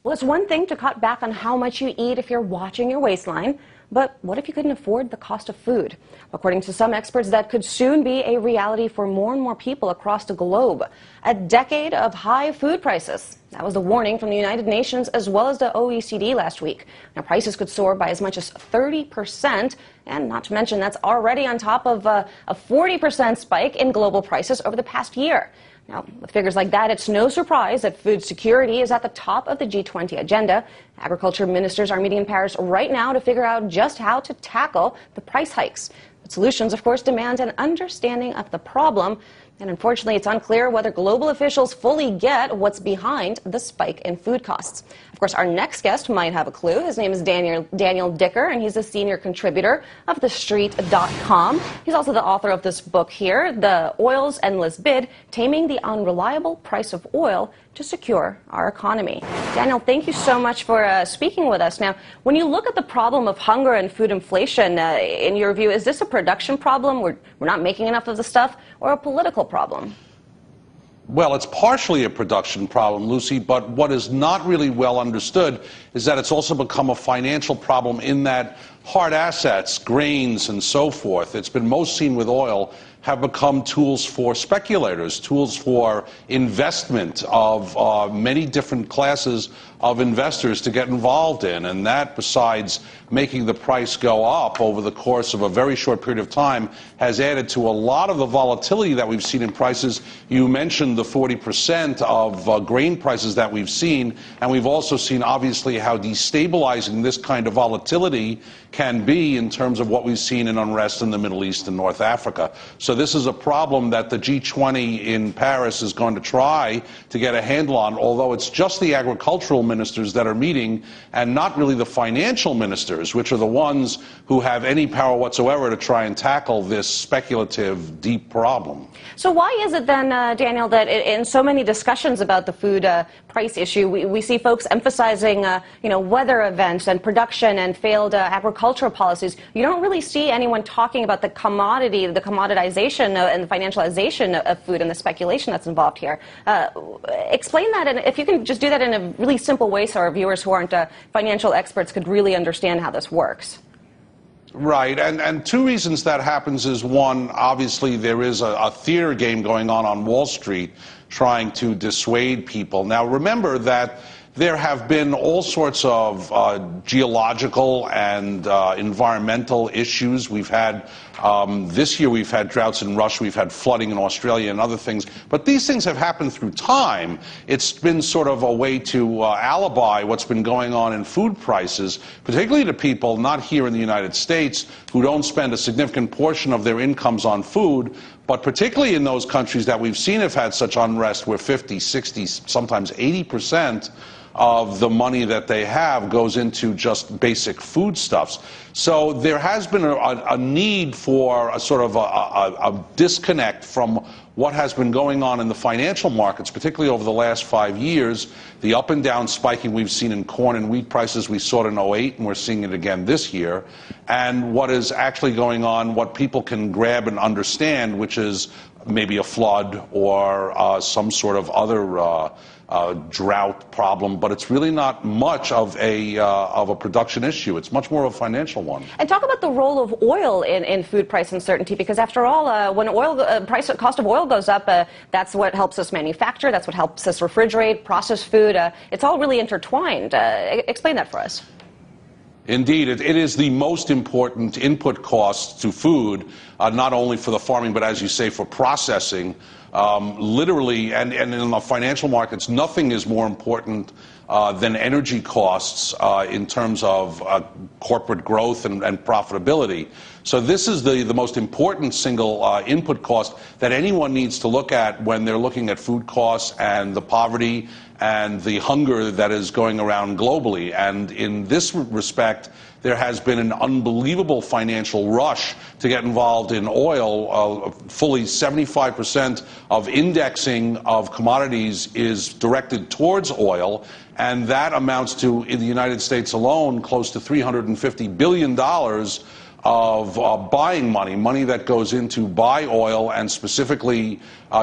Well, it's one thing to cut back on how much you eat if you're watching your waistline, but what if you couldn't afford the cost of food? According to some experts, that could soon be a reality for more and more people across the globe. A decade of high food prices. That was the warning from the United Nations as well as the OECD last week. Now, prices could soar by as much as 30%, and not to mention that's already on top of a 40% spike in global prices over the past year. Now, with figures like that, it's no surprise that food security is at the top of the G20 agenda. Agriculture ministers are meeting in Paris right now to figure out just how to tackle the price hikes. But solutions, of course, demand an understanding of the problem. And unfortunately, it's unclear whether global officials fully get what's behind the spike in food costs. Of course, our next guest might have a clue. His name is Daniel Dicker, and he's a senior contributor of TheStreet.com. He's also the author of this book here, The Oil's Endless Bid, Taming the Unreliable Price of Oil to Secure Our Economy. Daniel, thank you so much for speaking with us. Now, when you look at the problem of hunger and food inflation, in your view, is this a production problem? We're not making enough of the stuff, or a political problem? Well, it's partially a production problem, Lucy, but what is not really well understood is that it's also become a financial problem in that hard assets, grains and so forth, it's been most seen with oil, have become tools for speculators, tools for investment of many different classes of investors to get involved in. And that, besides making the price go up over the course of a very short period of time, has added to a lot of the volatility that we've seen in prices. You mentioned the 40% of grain prices that we've seen, and we've also seen, obviously, how destabilizing this kind of volatility can be in terms of what we've seen in unrest in the Middle East and North Africa. So this is a problem that the G20 in Paris is going to try to get a handle on, although it's just the agricultural ministers that are meeting and not really the financial ministers, which are the ones who have any power whatsoever to try and tackle this speculative, deep problem. So why is it then, Daniel, that in so many discussions about the food price issue, we see folks emphasizing, weather events and production and failed agricultural policies? You don't really see anyone talking about the commodity, the commoditization and the financialization of food and the speculation that's involved here. Explain that, and if you can just do that in a really simple way so our viewers who aren't financial experts could really understand how this works. Right, and two reasons that happens is, one, obviously there is a theater game going on Wall Street trying to dissuade people. Now remember that there have been all sorts of geological and environmental issues. We've had, this year we've had droughts in Russia, we've had flooding in Australia and other things. But these things have happened through time. It's been sort of a way to alibi what's been going on in food prices, particularly to people not here in the United States who don't spend a significant portion of their incomes on food, but particularly in those countries that we've seen have had such unrest where 50, 60, sometimes 80% of the money that they have goes into just basic foodstuffs. So there has been a need for a sort of a disconnect from what has been going on in the financial markets, particularly over the last 5 years. The up and down spiking we've seen in corn and wheat prices, we saw it in '08, and we're seeing it again this year. And what is actually going on, what people can grab and understand, which is maybe a flood or some sort of other drought problem, but it's really not much of a production issue. It's much more of a financial one. And talk about the role of oil in food price uncertainty, because after all, when cost of oil goes up, that's what helps us manufacture, that's what helps us refrigerate, process food. It's all really intertwined. Explain that for us. Indeed, it is the most important input cost to food, not only for the farming, but as you say, for processing. Literally, and in the financial markets, nothing is more important than energy costs in terms of corporate growth and profitability. So this is the most important single input cost that anyone needs to look at when they're looking at food costs and the poverty and the hunger that is going around globally. And in this respect, there has been an unbelievable financial rush to get involved in oil. Fully 75% of indexing of commodities is directed towards oil, and that amounts to, in the United States alone, close to $350 billion of buying money that goes into buy oil and specifically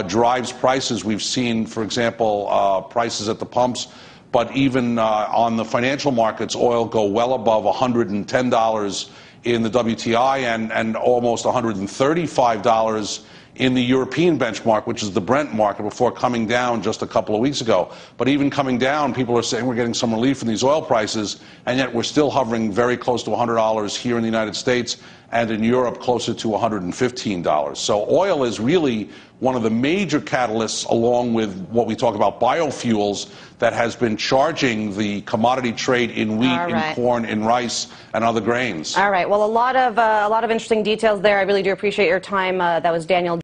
drives prices. We've seen, for example, prices at the pumps but even on the financial markets, oil go well above $110 in the WTI and almost $135 in the European benchmark, which is the Brent market, before coming down just a couple of weeks ago. But even coming down, people are saying we're getting some relief in these oil prices, and yet we're still hovering very close to $100 here in the United States, and in Europe closer to $115. So oil is really one of the major catalysts, along with what we talk about biofuels, that has been charging the commodity trade in wheat, in corn, in rice, and other grains. All right. Well, a lot of interesting details there. I really do appreciate your time. That was Daniel.